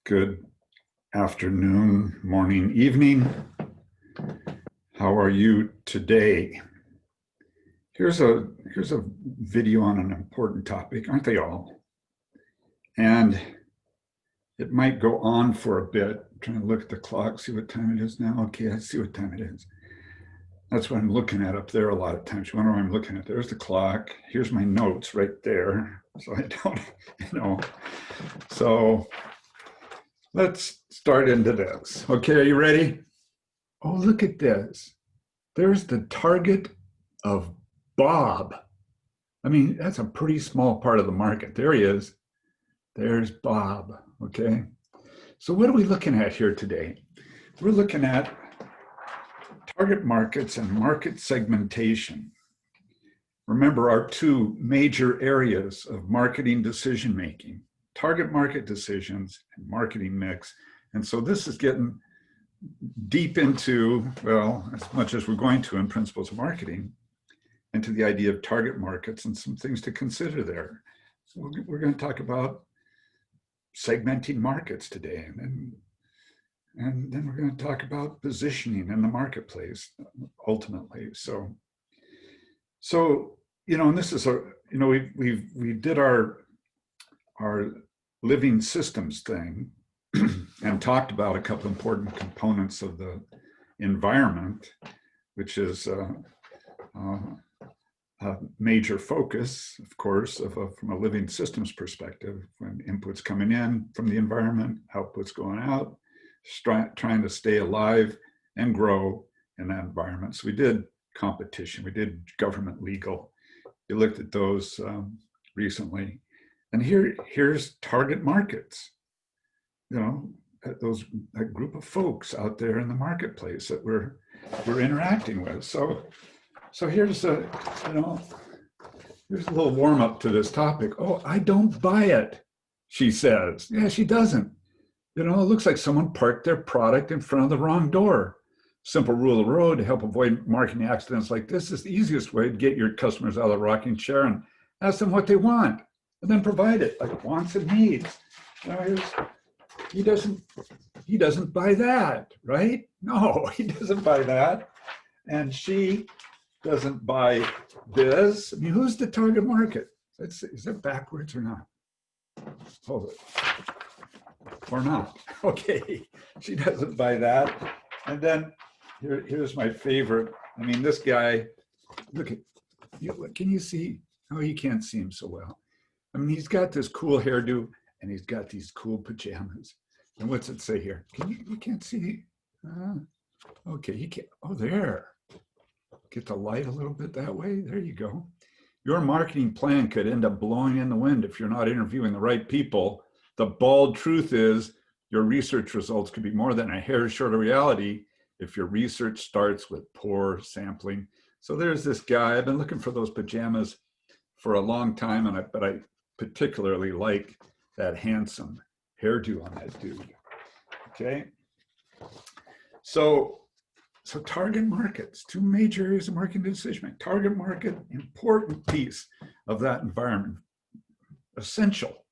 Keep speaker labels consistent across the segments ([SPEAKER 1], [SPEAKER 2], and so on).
[SPEAKER 1] Good afternoon, morning, evening. How are you today? Here's a video on an important topic, aren't they all? And it might go on for a bit. I'm trying to look at the clock, see what time it is now. Okay, I see what time it is. That's what I'm looking at up there a lot of times. You wonder what I'm looking at. There's the clock. Here's my notes right there. So I don't, So let's start into this. Okay, are you ready? Oh, look at this. There's the target of Bob. I mean, that's a pretty small part of the market. There he is. There's Bob, okay? So what are we looking at here today? We're looking at target markets and market segmentation. Remember our two major areas of marketing decision-making, target market decisions and marketing mix. And so this is getting deep into, well, as much as we're going to in principles of marketing, into the idea of target markets and some things to consider there. So we're going to talk about segmenting markets today, and then we're going to talk about positioning in the marketplace ultimately. So and this is we did our living systems thing and talked about a couple important components of the environment, which is a major focus, of course, from a living systems perspective, when inputs coming in from the environment, outputs going out, trying to stay alive and grow in that environment. So we did competition, we did government legal. We looked at those recently. And here's target markets, that group of folks out there in the marketplace that we're interacting with. So here's a little warm up to this topic. Oh, I don't buy it, she says. Yeah, she doesn't. It looks like someone parked their product in front of the wrong door. Simple rule of the road to help avoid marketing accidents like this is the easiest way to get your customers out of the rocking chair and ask them what they want, and then provide it like wants and needs. He doesn't buy that, right? No, he doesn't buy that. And she doesn't buy this. I mean, who's the target market? Is that backwards or not? Hold it. Or not. Okay, she doesn't buy that. And then here's my favorite. I mean, this guy, look at, can you see? Oh, you can't see him so well. I mean, he's got this cool hairdo and he's got these cool pajamas. And what's it say here? You can't see? Okay, you can't. Oh, there. Get the light a little bit that way. There you go. Your marketing plan could end up blowing in the wind if you're not interviewing the right people. The bald truth is your research results could be more than a hair short of reality if your research starts with poor sampling. So there's this guy. I've been looking for those pajamas for a long time, but I particularly like that handsome hairdo on that dude. Okay. So target markets, two major areas of marketing decision. Target market, important piece of that environment, essential,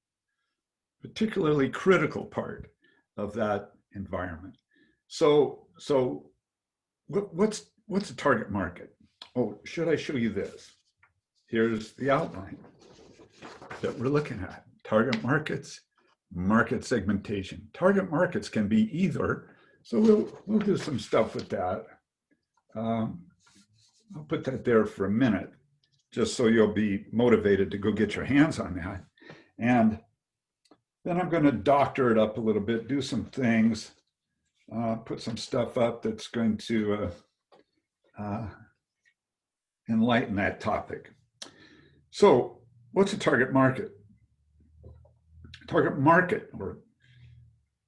[SPEAKER 1] particularly critical part of that environment. So what's a target market? Oh, should I show you this? Here's the outline that we're looking at. Target markets, market segmentation. Target markets can be either. So we'll do some stuff with that. I'll put that there for a minute, just so you'll be motivated to go get your hands on that. And then I'm going to doctor it up a little bit, do some things, put some stuff up that's going to enlighten that topic. So what's a target market? Target market or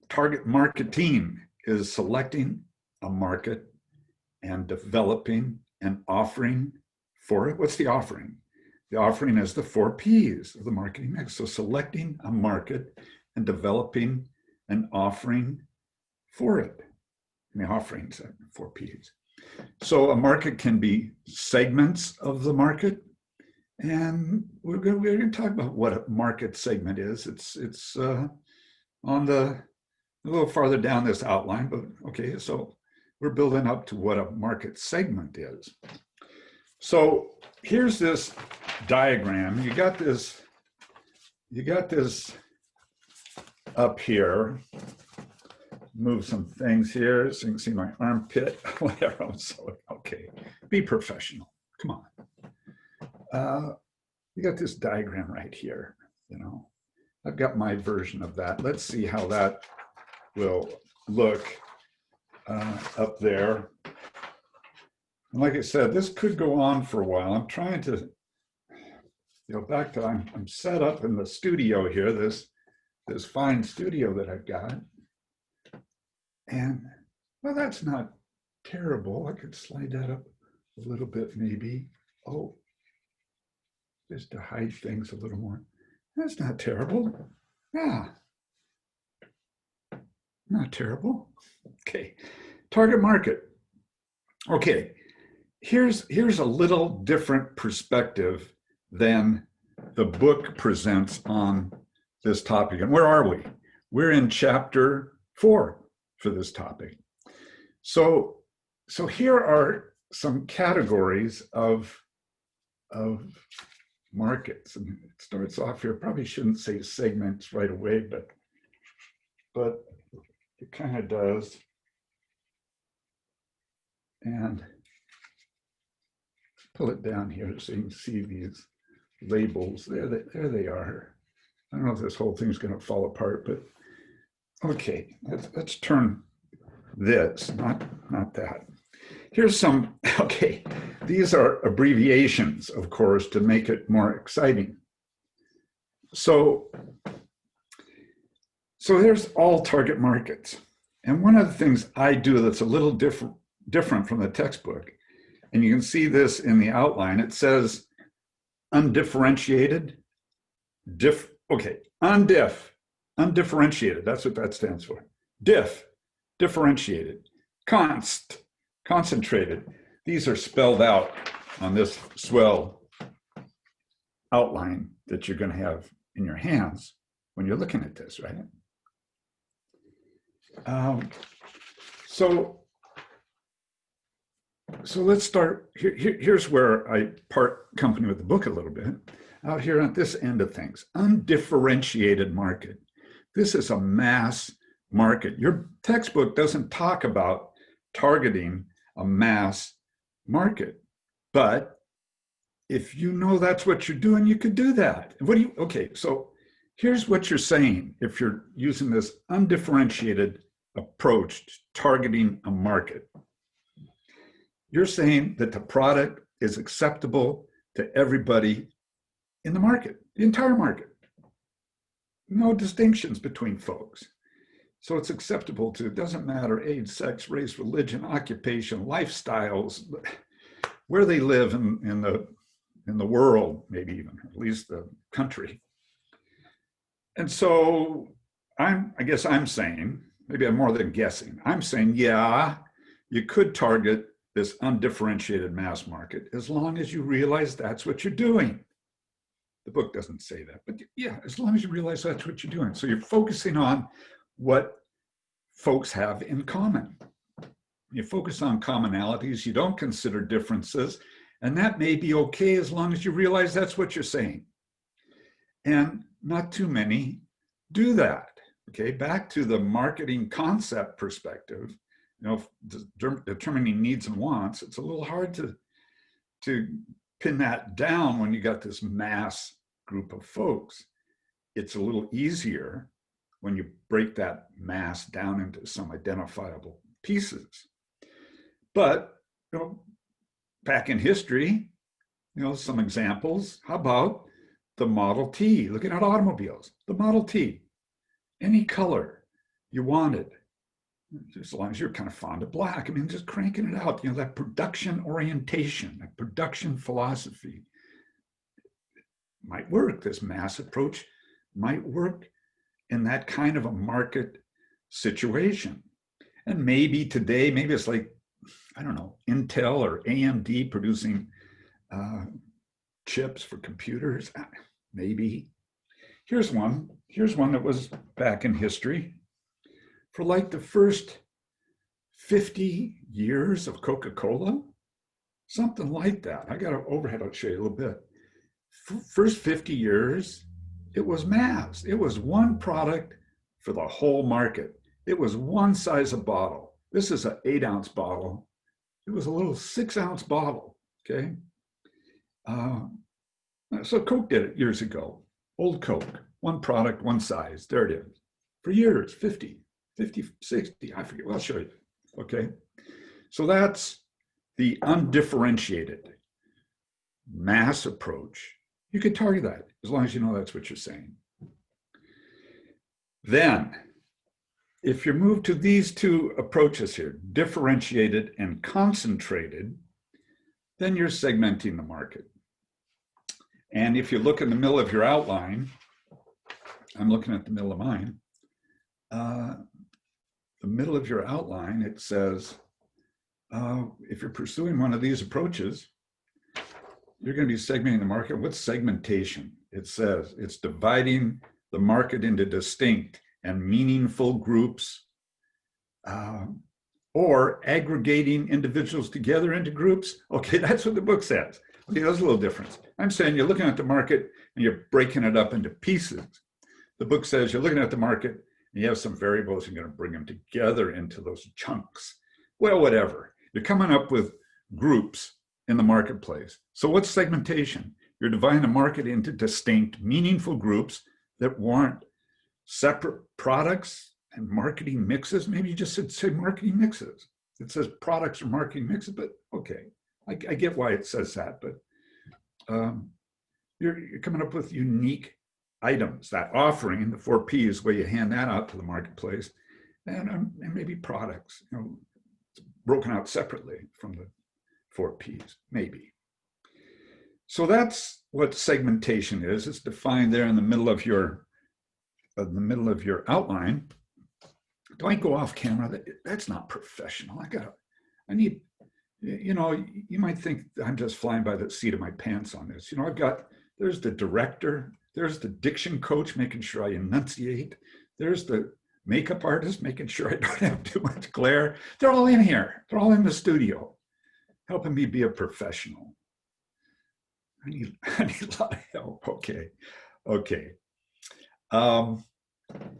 [SPEAKER 1] target marketing is selecting a market and developing an offering for it. What's the offering? The offering is the 4 Ps of the marketing mix. So selecting a market and developing an offering for it. And the offerings are 4 Ps. So a market can be segments of the market. And we're going to talk about what a market segment is. It's on the a little farther down this outline, but okay, so we're building up to what a market segment is. So here's this diagram. You got this up here. Move some things here so you can see my armpit, whatever. So, okay, be professional. Come on. You got this diagram right here. You know, I've got my version of that. Let's see how that will look up there. And like I said, this could go on for a while. I'm trying to, back to, I'm set up in the studio here, this fine studio that I've got. And, well, that's not terrible. I could slide that up a little bit maybe. Oh, just to hide things a little more. That's not terrible. Yeah, not terrible. Okay, target market. Okay, here's a little different perspective than the book presents on this topic. And where are we? We're in chapter 4 for this topic. So here are some categories of markets. And it starts off here. Probably shouldn't say segments right away, but it kind of does. And pull it down here so you can see these labels. There they are. I don't know if this whole thing's going to fall apart, but okay, let's turn this, not that. Here's some, okay, these are abbreviations, of course, to make it more exciting. So there's all target markets. And one of the things I do that's a little different from the textbook, and you can see this in the outline, it says undifferentiated, undifferentiated, that's what that stands for. Differentiated, concentrated. These are spelled out on this swell outline that you're going to have in your hands when you're looking at this, right? So let's start. Here's where I part company with the book a little bit. Out here at this end of things, undifferentiated market. This is a mass market. Your textbook doesn't talk about targeting a mass market, but if you know that's what you're doing, you could do that. Okay, so here's what you're saying if you're using this undifferentiated approach to targeting a market. You're saying that the product is acceptable to everybody in the market, the entire market. No distinctions between folks. So it's acceptable to, it doesn't matter, age, sex, race, religion, occupation, lifestyles, where they live in the world, maybe even, at least the country. And so I guess I'm saying, maybe I'm more than guessing, I'm saying, yeah, you could target this undifferentiated mass market as long as you realize that's what you're doing. The book doesn't say that, but yeah, as long as you realize that's what you're doing. So you're focusing on what folks have in common. You focus on commonalities, you don't consider differences, and that may be okay as long as you realize that's what you're saying. And not too many do that. Okay, back to the marketing concept perspective, determining needs and wants, it's a little hard to pin that down when you got this mass group of folks. It's a little easier when you break that mass down into some identifiable pieces. But back in history, some examples. How about the Model T? Looking at automobiles, the Model T, any color you wanted, as long as you're kind of fond of black. I mean, just cranking it out. That production orientation, that production philosophy might work. This mass approach might work in that kind of a market situation. And maybe today, maybe it's like, I don't know, Intel or AMD producing chips for computers. Maybe. Here's one that was back in history. for like the first 50 years of Coca-Cola, something like that. I got an overhead, I'll show you a little bit. First 50 years, it was mass. It was one product for the whole market. It was one size of bottle. This is an 8-ounce bottle. It was a little 6-ounce bottle, okay? So Coke did it years ago. Old Coke, one product, one size. There it is. For years, 50, 60, I forget. Well, I'll show you, okay? So that's the undifferentiated mass approach. You can target that as long as you know that's what you're saying. Then, if you move to these two approaches here, differentiated and concentrated, then you're segmenting the market. And if you look in the middle of your outline, I'm looking at the middle of mine, the middle of your outline, it says, if you're pursuing one of these approaches, you're going to be segmenting the market. What's segmentation? It says it's dividing the market into distinct and meaningful groups, or aggregating individuals together into groups. Okay, that's what the book says. Okay, there's a little difference. I'm saying you're looking at the market and you're breaking it up into pieces. The book says you're looking at the market and you have some variables, you're going to bring them together into those chunks. Well, whatever. You're coming up with groups in the marketplace. So what's segmentation? You're dividing the market into distinct, meaningful groups that warrant separate products and marketing mixes. Maybe you just say marketing mixes. It says products or marketing mixes, but okay. I get why it says that, but you're coming up with unique items, that offering, the 4 Ps, where you hand that out to the marketplace, and maybe products, broken out separately from the 4 Ps, maybe. So that's what segmentation is. It's defined there in the middle of your outline. Don't go off camera. That's not professional. I need, you might think I'm just flying by the seat of my pants on this. There's the director, there's the diction coach, making sure I enunciate. There's the makeup artist, making sure I don't have too much glare. They're all in here. They're all in the studio, helping me be a professional. I need a lot of help. Okay.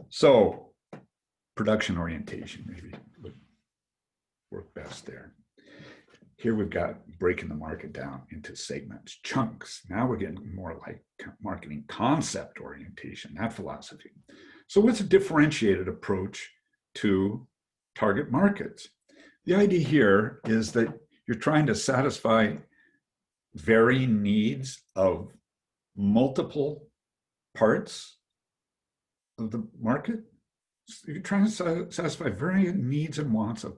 [SPEAKER 1] So production orientation maybe would work best there. Here we've got breaking the market down into segments, chunks. Now we're getting more like marketing concept orientation, that philosophy. So what's a differentiated approach to target markets? The idea here is that you're trying to satisfy varying needs of multiple parts of the market. You're trying to satisfy varying needs and wants of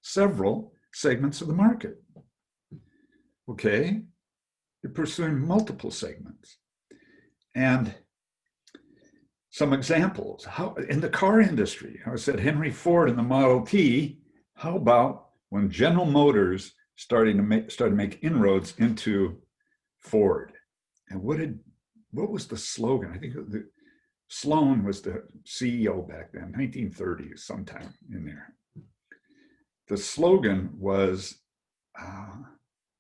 [SPEAKER 1] several segments of the market. Okay, you're pursuing multiple segments. And some examples, how in the car industry, I said Henry Ford in the Model T. How about when General Motors started to make inroads into Ford? And what was the slogan? I think Sloan was the CEO back then, 1930s, sometime in there. The slogan was,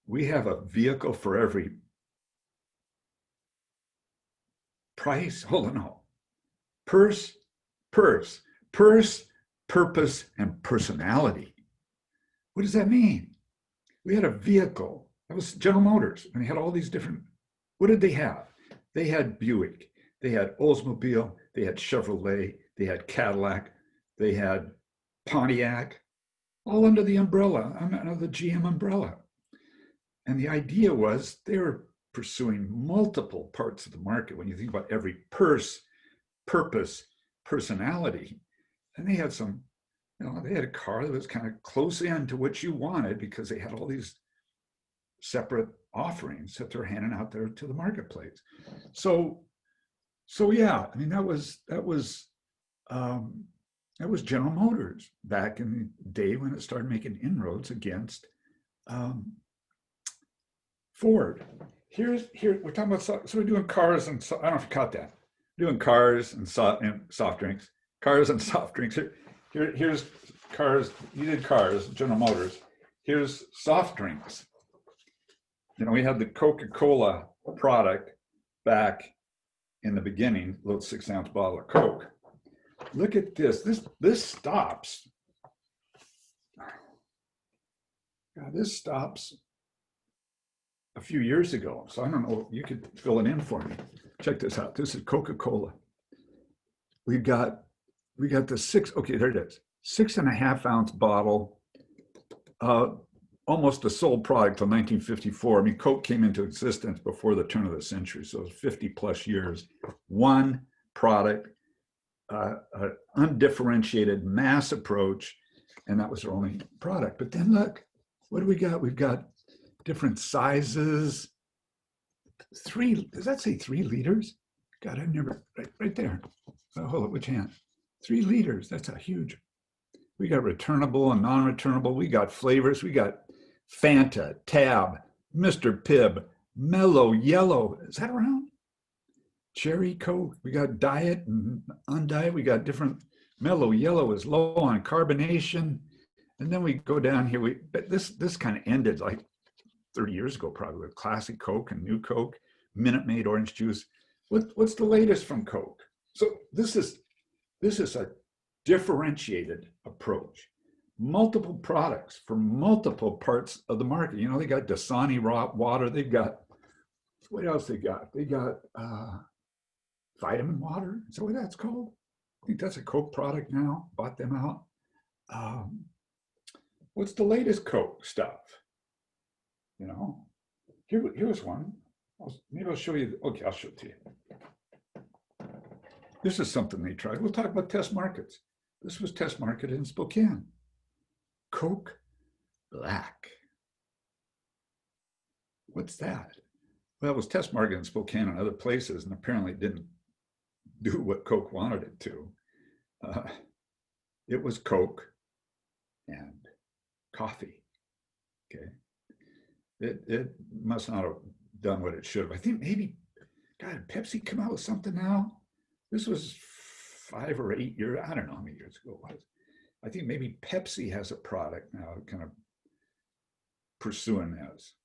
[SPEAKER 1] we have a vehicle for every price. Hold on, no. Purse, purpose, and personality. What does that mean? We had a vehicle. That was General Motors, and they had all these different. What did they have? They had Buick, they had Oldsmobile, they had Chevrolet, they had Cadillac, they had Pontiac, all under the umbrella, under the GM umbrella. And the idea was they were pursuing multiple parts of the market. When you think about every purpose, personality, and they had some, they had a car that was kind of close in to what you wanted because they had all these separate offerings that they're handing out there to the marketplace. So yeah, I mean, that was General Motors back in the day when it started making inroads against Ford. Here we're talking about, so we're doing cars and I don't know if you caught that. We're doing cars and soft drinks. cars and soft drinks. Here's cars. You did cars, General Motors. Here's soft drinks. You know, we had the Coca-Cola product back in the beginning, little 6-ounce bottle of Coke. Look at this. This stops. God, this stops a few years ago. So I don't know. You could fill it in for me. Check this out. This is Coca-Cola. We got the six. Okay, there it is. 6.5-ounce bottle. Almost a sold product till 1954. I mean, Coke came into existence before the turn of the century, so it was 50 plus years. One product, undifferentiated mass approach, and that was their only product. But then look, what do we got? We've got different sizes. Does that say 3 liters? God, I've never, right there. Oh, hold it, which hand? 3 liters, that's a huge. We got returnable and non-returnable. We got flavors. We got Fanta, Tab, Mr. Pibb, Mellow Yellow. Is that around? Cherry Coke. We got diet and undiet. We got different. Mellow Yellow is low on carbonation. And then we go down here. But this kind of ended like 30 years ago, probably, with Classic Coke and New Coke, Minute Maid orange juice. What's the latest from Coke? So this is a differentiated approach. Multiple products for multiple parts of the market. You know, they got Dasani raw water. They've got, what else they got? They got vitamin water. Is that what that's called? I think that's a Coke product now. Bought them out. What's the latest Coke stuff? You know, here's one. Maybe I'll show you. Okay, I'll show it to you. This is something they tried. We'll talk about test markets. This was test marketed in Spokane. Coke Black. What's that? Well, it was test marketed in Spokane and other places, and apparently didn't do what Coke wanted it to. It was Coke and coffee. Okay. It must not have done what it should have. I think maybe, God, Pepsi come out with something now? This was 5 or 8 years, I don't know how many years ago it was. I think maybe Pepsi has a product now kind of pursuing this.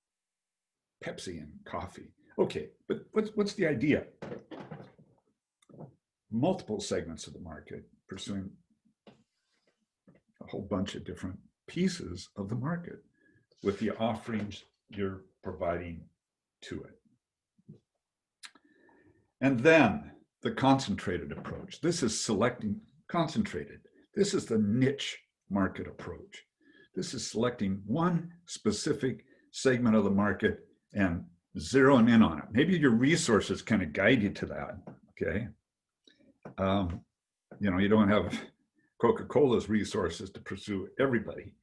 [SPEAKER 1] Pepsi and coffee. Okay, but what's the idea? Multiple segments of the market pursuing a whole bunch of different pieces of the market with the offerings you're providing to it. And then the concentrated approach. This is selecting concentrated. This is the niche market approach. This is selecting one specific segment of the market and zeroing in on it. Maybe your resources kind of guide you to that, okay? You know, you don't have Coca-Cola's resources to pursue everybody.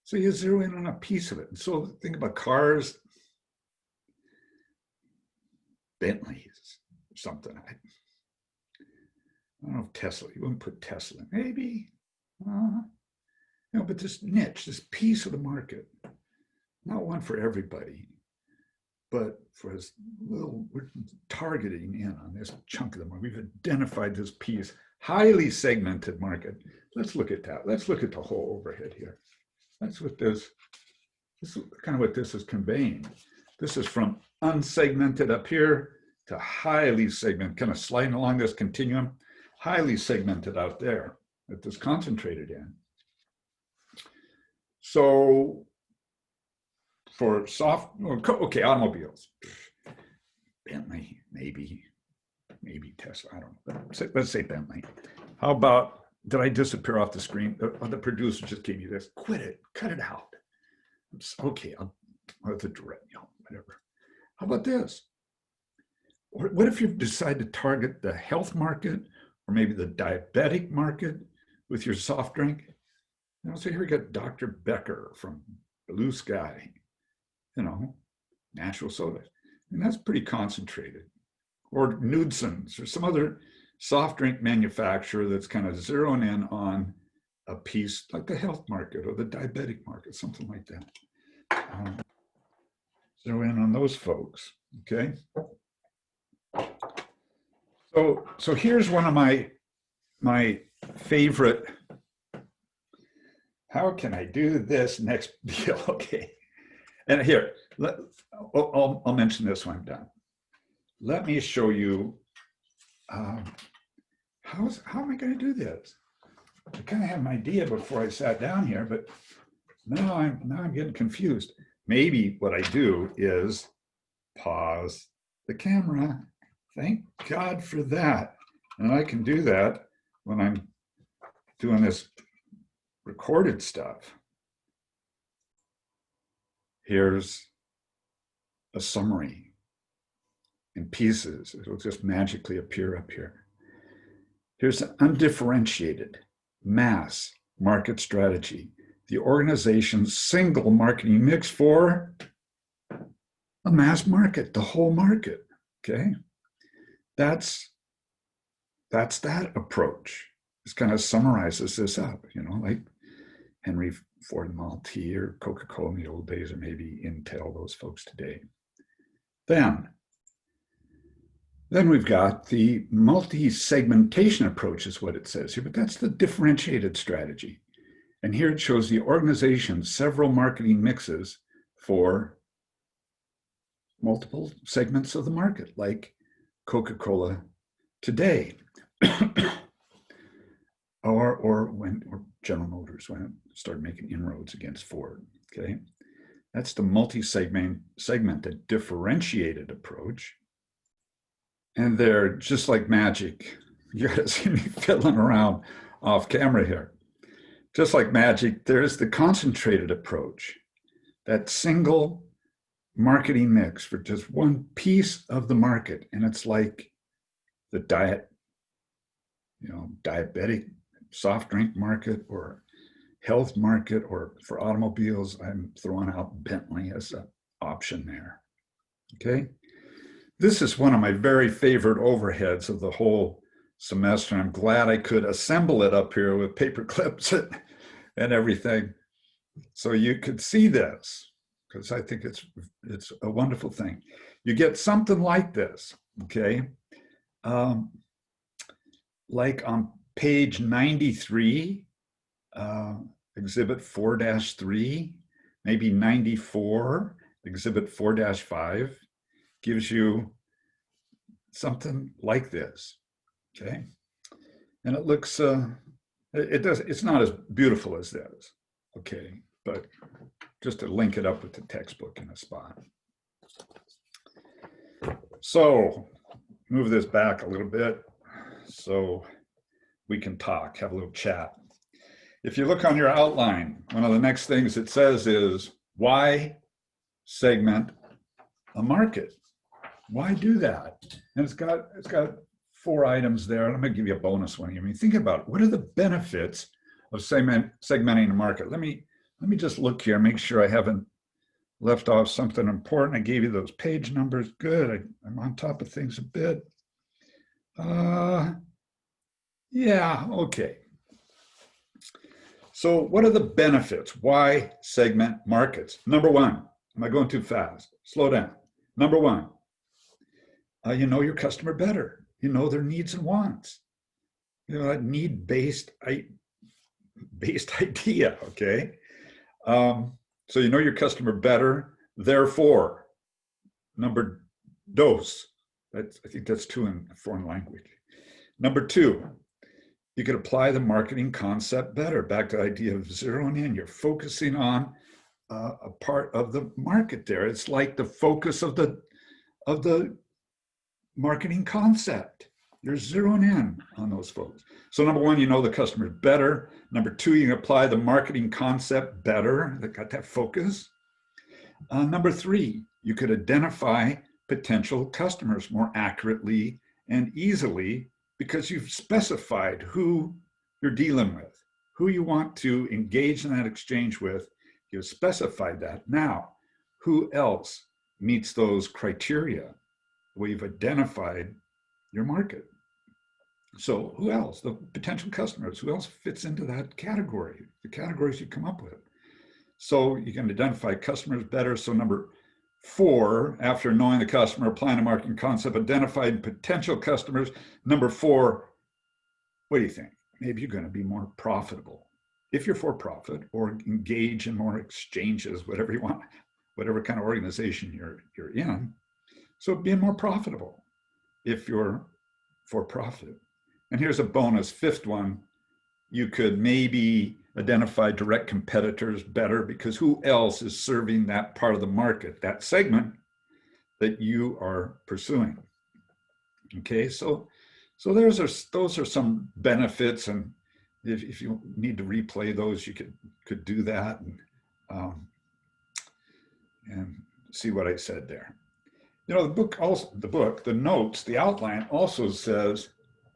[SPEAKER 1] So you zero in on a piece of it. And so think about cars, Bentleys, something. I don't know if Tesla, you wouldn't put Tesla, maybe. You know, but this niche, this piece of the market, not one for everybody, but for this little, we're targeting in on this chunk of the market. We've identified this piece, highly segmented market. Let's look at that. Let's look at the whole overhead here. That's what this is kind of what this is conveying. This is from unsegmented up here to highly segmented, kind of sliding along this continuum, highly segmented out there that this concentrated in. So for okay, automobiles, Bentley, maybe Tesla, I don't know. Let's say Bentley. How about, did I disappear off the screen? The producer just gave me this. Quit it, cut it out. Okay, I'll have to direct, you know, whatever. How about this? What if you decide to target the health market or maybe the diabetic market with your soft drink? You know, so here we got Dr. Becker from Blue Sky, you know, natural sodas. And that's pretty concentrated. Or Knudsen's or some other soft drink manufacturer that's kind of zeroing in on a piece like the health market or the diabetic market, something like that. Zero in on those folks, okay? So here's one of my favorite, how can I do this next deal? Okay. And here, I'll mention this when I'm done. Let me show you, how am I going to do this? I kind of had an idea before I sat down here, but now I'm getting confused. Maybe what I do is pause the camera. Thank God for that. And I can do that when I'm doing this recorded stuff. Here's a summary in pieces. It'll just magically appear up here. Here's an undifferentiated mass market strategy, the organization's single marketing mix for a mass market, the whole market. Okay, that's that approach. This kind of summarizes this up, you know, like Henry Ford Model T or Coca-Cola in the old days, or maybe Intel, those folks today. Then we've got the multi-segmentation approach is what it says here, but that's the differentiated strategy. And here it shows the organization's several marketing mixes for multiple segments of the market, like Coca-Cola today, or General Motors when it started making inroads against Ford. Okay, that's the multi-segmented differentiated approach. And they're just like magic. You gotta see me fiddling around off camera here. Just like magic, there's the concentrated approach, that single marketing mix for just one piece of the market. And it's like the diabetic soft drink market or health market, or for automobiles, I'm throwing out Bentley as an option there. Okay. This is one of my very favorite overheads of the whole semester. I'm glad I could assemble it up here with paper clips and everything, so you could see this, because I think it's a wonderful thing. You get something like this, okay? Like on page 93, exhibit 4-3, maybe 94, exhibit 4-5, gives you something like this, okay? And it looks, it's not as beautiful as this, okay? But just to link it up with the textbook in a spot. So move this back a little bit so we can talk, have a little chat. If you look on your outline, one of the next things it says is, why segment a market? Why do that? And it's got 4 items there. I'm going to give you a bonus one. I mean, think about it. What are the benefits of segmenting a market? Let me just look here, make sure I haven't left off something important. I gave you those page numbers. Good. I'm on top of things a bit. Yeah, okay. So what are the benefits? Why segment markets? Number 1, am I going too fast? Slow down. Number 1, you know your customer better. You know their needs and wants. You know, that need-based idea, okay? So you know your customer better, therefore, number dos, I think that's 2 in a foreign language. Number 2, you could apply the marketing concept better. Back to the idea of zeroing in. You're focusing on a part of the market there. It's like the focus of the marketing concept. You're zeroing in on those folks. So number 1, you know the customer better. Number 2, you can apply the marketing concept better. They got that focus. Number 3, you could identify potential customers more accurately and easily because you've specified who you're dealing with, who you want to engage in that exchange with. You've specified that. Now, who else meets those criteria? We've identified your market. So who else? The potential customers. Who else fits into that category? The categories you come up with. So you can identify customers better. So number 4, after knowing the customer, applying a marketing concept, identified potential customers. Number 4, what do you think? maybe you're going to be more profitable if you're for profit, or engage in more exchanges, whatever you want, whatever kind of organization you're in. So being more profitable if you're for profit. And here's a bonus, fifth one. You could maybe identify direct competitors better, because who else is serving that part of the market, that segment that you are pursuing? Okay, so those are some benefits, and if you need to replay those, you could do that, and see what I said there. You know, the notes, the outline also says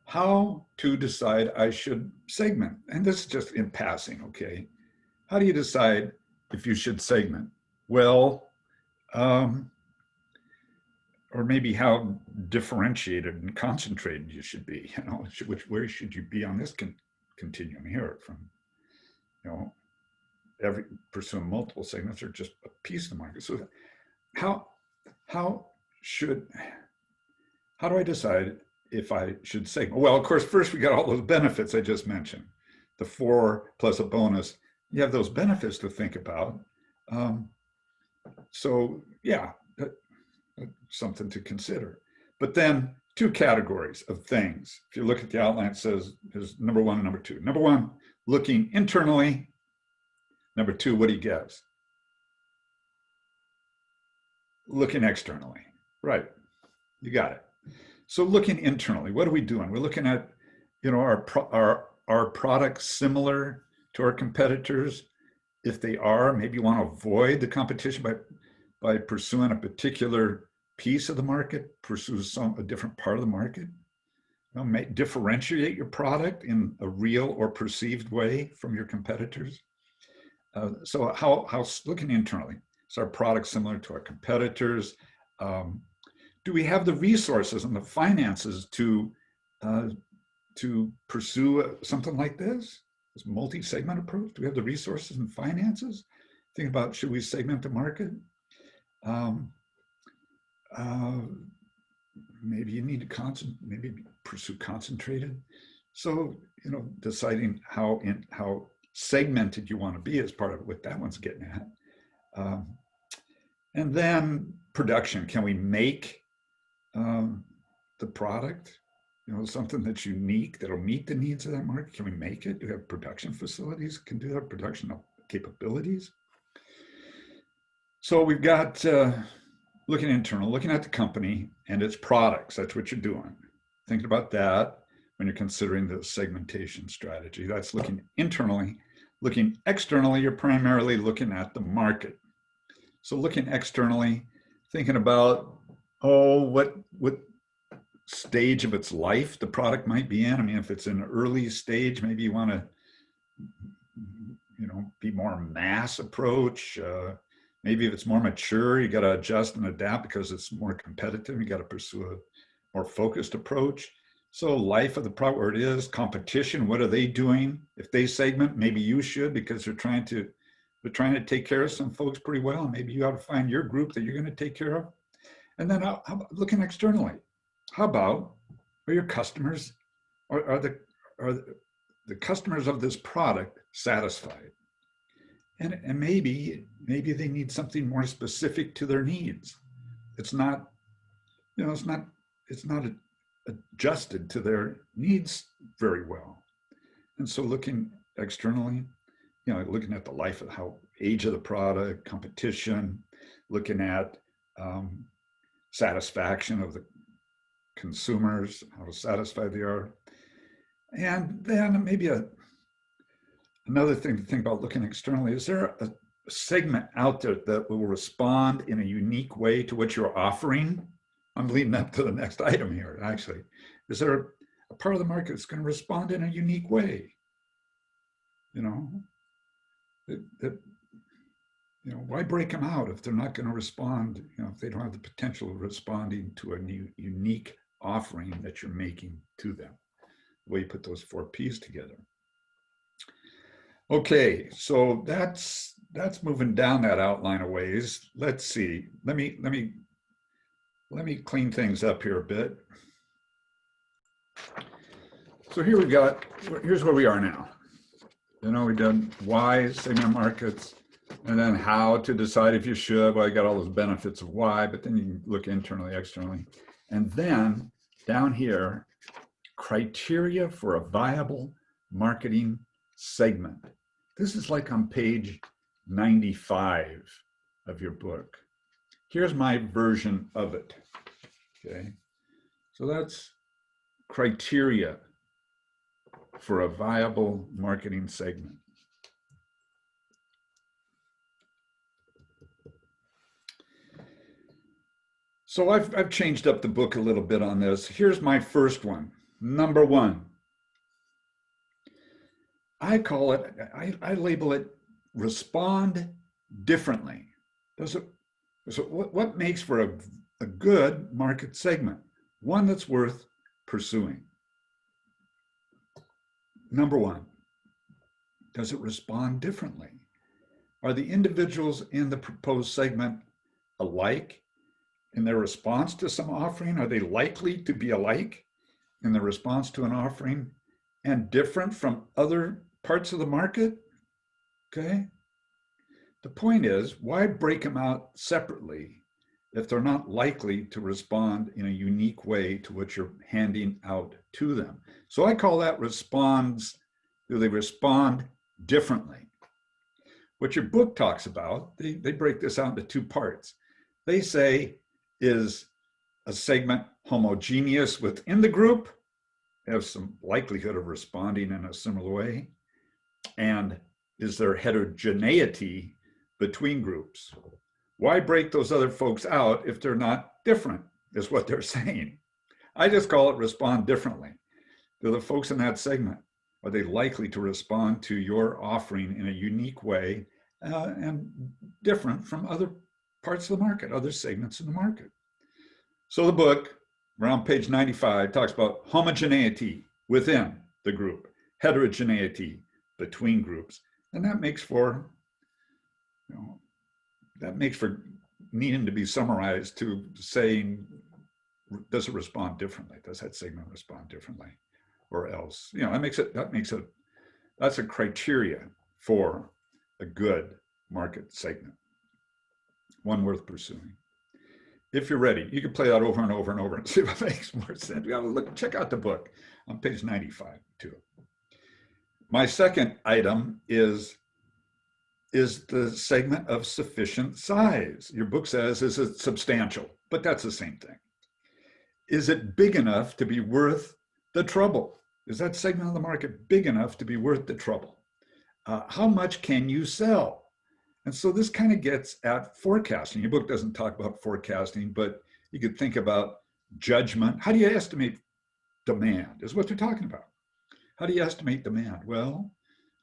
[SPEAKER 1] how to decide I should segment. And this is just in passing, okay? How do you decide if you should segment? Well, or maybe how differentiated and concentrated you should be. You know, where should you be on this continuum here? From, you know, pursuing multiple segments, or just a piece of the market. So how do I decide if I should segment? Well, of course, first we got all those benefits I just mentioned, the 4 plus a bonus. You have those benefits to think about. So yeah, something to consider. But then 2 categories of things. If you look at the outline, it says there's number 1 and number 2. Number 1, looking internally. Number 2, what do you guess? Looking externally. Right. You got it. So looking internally, what are we doing? We're looking at, you know, our products similar to our competitors? If they are, maybe you want to avoid the competition by pursuing a particular piece of the market, pursue a different part of the market. You know, differentiate your product in a real or perceived way from your competitors. So how looking internally? Is our product similar to our competitors? Do we have the resources and the finances to pursue something like this multi-segment approach? Do we have the resources and finances? Think about, should we segment the market? Maybe you need to maybe pursue concentrated. So, you know, deciding how segmented you want to be is part of what that one's getting at. And then production. Can we make the product, you know, something that's unique, that'll meet the needs of that market? Can we make it? Do we have production facilities that can do that, production capabilities? So we've got looking internal, looking at the company and its products. That's what you're doing. Thinking about that when you're considering the segmentation strategy. That's looking internally. Looking externally, you're primarily looking at the market. So looking externally, thinking about, what stage of its life the product might be in. I mean, if it's in an early stage, maybe you want to, you know, be more mass approach. Maybe if it's more mature, you got to adjust and adapt because it's more competitive. You got to pursue a more focused approach. So life of the product, where it is, competition, what are they doing? If they segment, maybe you should, because they're trying to take care of some folks pretty well. And maybe you ought to find your group that you're going to take care of. And then how about looking externally? How about, are your customers, are the customers of this product satisfied? And maybe they need something more specific to their needs. It's not, you know, it's not adjusted to their needs very well. And so looking externally, you know, looking at the life of age of the product, competition, looking at satisfaction of the consumers, how satisfied they are. And then maybe another thing to think about looking externally, is there a segment out there that will respond in a unique way to what you're offering? I'm leading up to the next item here, actually. Is there a part of the market that's going to respond in a unique way? You know, you know, why break them out if they're not going to respond, you know, if they don't have the potential of responding to a new unique offering that you're making to them, the way you put those 4 P's together. Okay, so that's moving down that outline a ways. Let's see. Let me clean things up here a bit. So here we got, here's where we are now. You know, we did why segment markets, and then how to decide if you should. Well, I got all those benefits of why, but then you can look internally, externally. And then down here, criteria for a viable marketing segment. This is like on page 95 of your book. Here's my version of it. Okay, so that's criteria for a viable marketing segment. So I've changed up the book a little bit on this. Here's my first one. Number one. I call it, I label it respond differently. So what makes for a good market segment? One that's worth pursuing. Number one, does it respond differently? Are the individuals in the proposed segment alike in their response to some offering? Are they likely to be alike in their response to an offering and different from other parts of the market? Okay. The point is, why break them out separately if they're not likely to respond in a unique way to what you're handing out to them? So I call that responds, do they respond differently? What your book talks about, they break this out into two parts. They say, is a segment homogeneous within the group, have some likelihood of responding in a similar way, and is there heterogeneity between groups? Why break those other folks out if they're not different, is what they're saying. I just call it respond differently. Do the folks in that segment, are they likely to respond to your offering in a unique way and different from other parts of the market, other segments in the market? So the book, around page 95, talks about homogeneity within the group, heterogeneity between groups, and that makes for, needing to be summarized to saying, does it respond differently? Does that segment respond differently, or else? That's a criteria for a good market segment, one worth pursuing. If you're ready, you can play that over and over and over and see if it makes more sense. Look, check out the book on page 95 too. My second item is the segment of sufficient size. Your book says, is it substantial? But that's the same thing. Is it big enough to be worth the trouble? Is that segment of the market big enough to be worth the trouble? How much can you sell? And so this kind of gets at forecasting. Your book doesn't talk about forecasting, but you could think about judgment. How do you estimate demand is what they're talking about. How do you estimate demand? Well,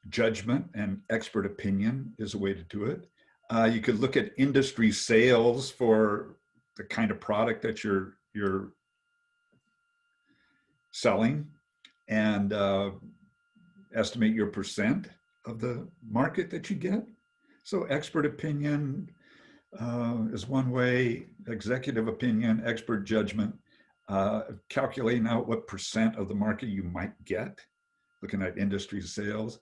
[SPEAKER 1] judgment and expert opinion is a way to do it. You could look at industry sales for the kind of product that you're selling and estimate your percent of the market that you get. So expert opinion is one way, executive opinion, expert judgment, calculating out what percent of the market you might get, looking at industry sales,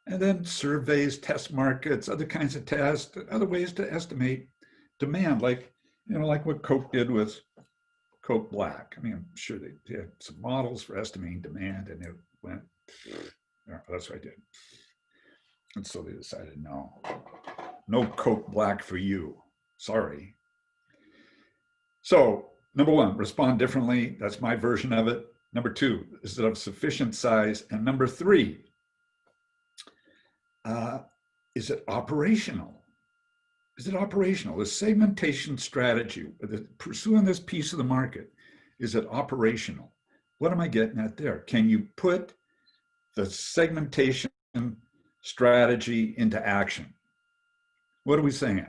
[SPEAKER 1] and then surveys, test markets, other kinds of tests, other ways to estimate demand, like what Coke did with Coke Black. I mean, I'm sure they had some models for estimating demand, and it went, yeah, that's what I did. And so they decided, no Coke Black for you. Sorry. So number one, respond differently. That's my version of it. Number two, is it of sufficient size? And number three, is it operational? Is it operational? The segmentation strategy, pursuing this piece of the market, is it operational? What am I getting at there? Can you put the segmentation strategy into action? What are we saying?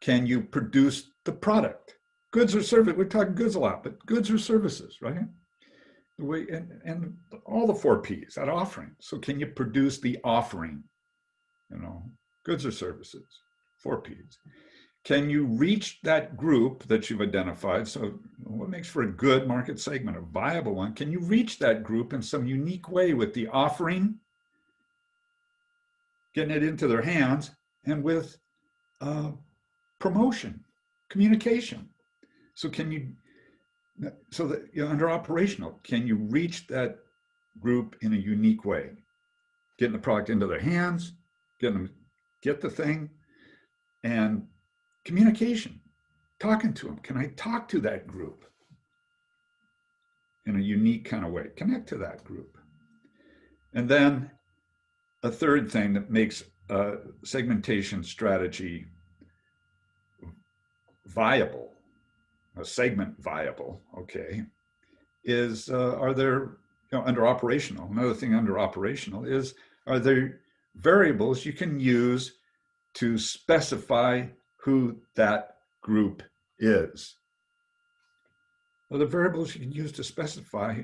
[SPEAKER 1] Can you produce the product? Goods or service? We're talking goods a lot, but goods or services, right? And all the 4 Ps, that offering. So can you produce the offering? Goods or services, 4 Ps. can you reach that group that you've identified? So what makes for a good market segment, a viable one? Can you reach that group in some unique way with the offering, getting it into their hands, and with promotion, communication? So can you, so that you're under operational, can you reach that group in a unique way? Getting the product into their hands, getting them get the thing, and communication, talking to them. Can I talk to that group in a unique kind of way? Connect to that group. And then a third thing that makes a segmentation strategy viable, a segment viable, okay, is are there, under operational, another thing under operational is, are there variables you can use to specify who that group is? Are there variables you can use to specify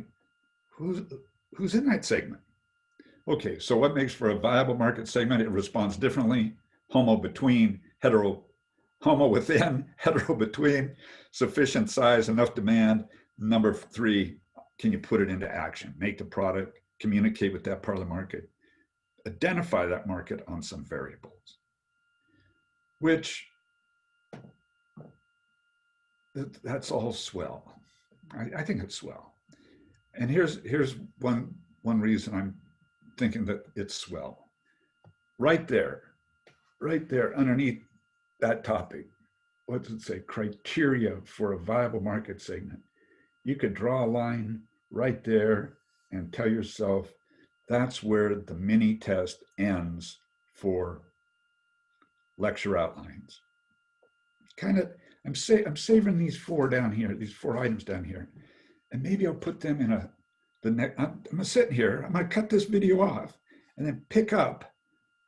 [SPEAKER 1] who's in that segment? Okay, so what makes for a viable market segment? It responds differently. Homo between, homo within, hetero between, sufficient size, enough demand. Number 3, can you put it into action? Make the product, communicate with that part of the market, identify that market on some variables, which that's all swell. I think it's swell. And here's one reason I'm thinking that it's swell. Right there underneath that topic, what does it say? Criteria for a viable market segment. You could draw a line right there and tell yourself that's where the mini test ends for lecture outlines. Kind of, I'm saving these 4 down here, these 4 items down here, and maybe I'll put them in the next. I'm gonna sit here. I'm gonna cut this video off, and then pick up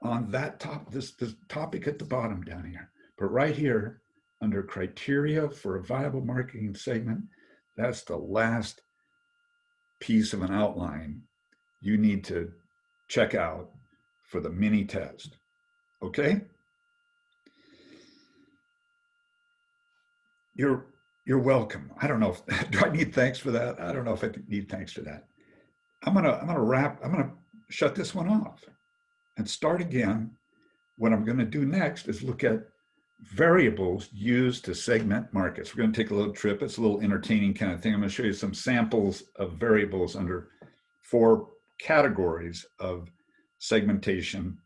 [SPEAKER 1] on that this topic at the bottom down here. But right here, under criteria for a viable marketing segment, that's the last piece of an outline you need to check out for the mini test. Okay? You're welcome. I don't know if do I need thanks for that? I don't know if I need thanks for that. I'm gonna shut this one off and start again. What I'm going to do next is look at variables used to segment markets. We're going to take a little trip. It's a little entertaining kind of thing. I'm going to show you some samples of variables under 4 categories of segmentation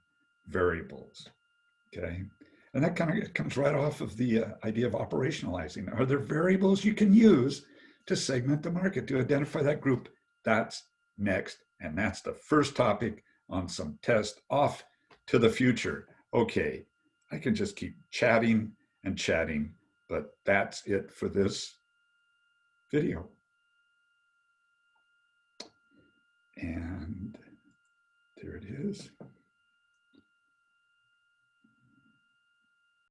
[SPEAKER 1] variables. Okay. And that kind of comes right off of the idea of operationalizing. Are there variables you can use to segment the market, to identify that group? That's next. And that's the first topic on some test off to the future. Okay, I can just keep chatting and chatting, but that's it for this video. And there it is.